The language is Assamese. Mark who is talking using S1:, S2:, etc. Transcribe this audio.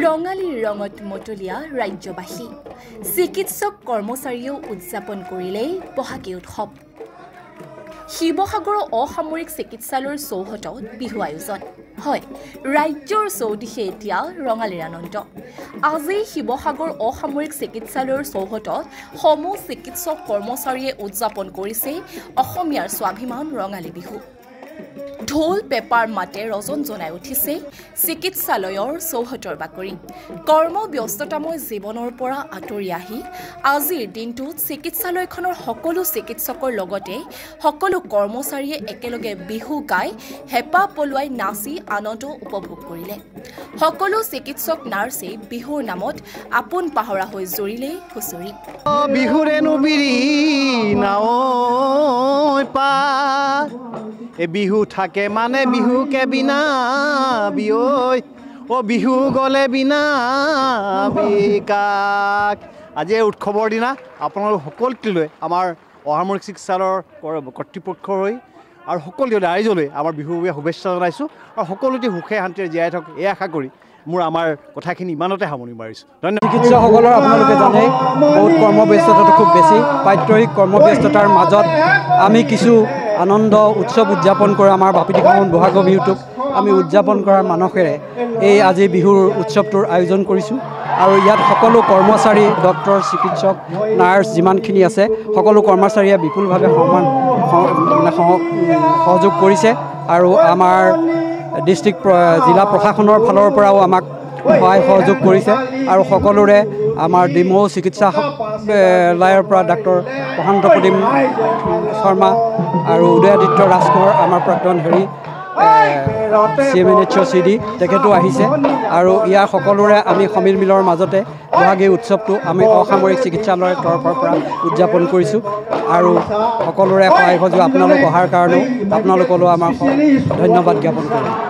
S1: ৰঙালীৰ ৰঙত মতলীয়া ৰাজ্যবাসী চিকিৎসক কৰ্মচাৰীয়েও উদযাপন কৰিলে বহাগী উৎসৱ শিৱসাগৰৰ অসামৰিক চিকিৎসালয়ৰ চৌহদত বিহু আয়োজন হয় ৰাজ্যৰ চৌদিশে এতিয়া ৰঙালীৰ আনন্দ আজি শিৱসাগৰ অসামৰিক চিকিৎসালয়ৰ চৌহদত সমূহ চিকিৎসক কৰ্মচাৰীয়ে উদযাপন কৰিছে অসমীয়াৰ স্বাভিমান ৰঙালী বিহু ঢোল পেপাৰ মাতে ৰজন জনাই উঠিছে চিকিৎসালয়ৰ চৌহদৰ বাকৰি কৰ্মব্যস্ততাময় জীৱনৰ পৰা আঁতৰি আহি আজিৰ দিনটোত চিকিৎসালয়খনৰ সকলো চিকিৎসকৰ লগতে সকলো কৰ্মচাৰীয়ে একেলগে বিহু গাই হেপা পলুৱাই নাচি আনন্দ উপভোগ কৰিলে সকলো চিকিৎসক নাৰ্ছে বিহুৰ নামত আপোন পাহৰা হৈ জৰিলে হুঁচৰি
S2: বিহুৰেনো বিৰি নাও পা এ বিহু থাকে মানে বিহুকে বিনা বিঐ ও বিহু গলে বিনা বিকাক আজি উৎসৱৰ দিনা আপোনালোক সকলোলৈ আমাৰ অসামৰিক চিকিৎসালয়ৰ কৰ্তৃপক্ষ হৈ আৰু সকলো ৰাইজলৈ আমাৰ বিহুৰ শুভেচ্ছা জনাইছোঁ আৰু সকলোতে সুখে শান্তিৰে জীয়াই থাকক এই আশা কৰি মোৰ আমাৰ কথাখিনি ইমানতে সামৰণি মাৰিছোঁ ধন্যবাদ
S3: চিকিৎসকসকলৰ আপোনালোকে জানে বহুত কৰ্মব্যস্ততাটো খুব বেছি পাত্যহিক কৰ্মব্যস্ততাৰ মাজত আমি কিছু আনন্দ উৎসৱ উদযাপন কৰা আমাৰ বাপতিসাহোন বহাগৰ বিহুটোক আমি উদযাপন কৰাৰ মানসেৰে এই আজি বিহুৰ উৎসৱটোৰ আয়োজন কৰিছোঁ আৰু ইয়াত সকলো কৰ্মচাৰী ডক্টৰ চিকিৎসক নাৰ্ছ যিমানখিনি আছে সকলো কৰ্মচাৰীয়ে বিপুলভাৱে সহযোগ কৰিছে আৰু আমাৰ ডিষ্ট্ৰিক্ট জিলা প্ৰশাসনৰ ফালৰ পৰাও আমাক সহায় সহযোগ কৰিছে আৰু সকলোৰে আমাৰ ডিমৌ চিকিৎসালয়ৰ পৰা ডাক্তৰ প্ৰশান্ত প্ৰদীপ শৰ্মা আৰু উদয়াদিত্য ৰাজকোঁৱৰ আমাৰ প্ৰাক্তন CMNHOCD তেখেতো আহিছে আৰু ইয়াৰ সকলোৰে আমি সমিল মিলৰ মাজতে বহাগী উৎসৱটো আমি অসামৰিক চিকিৎসালয়ৰ তৰফৰ পৰা উদযাপন কৰিছোঁ আৰু সকলোৰে সহায় সহযোগ আপোনালোক অহাৰ কাৰণেও আপোনালোকলৈ আমাৰ ধন্যবাদ জ্ঞাপন কৰিম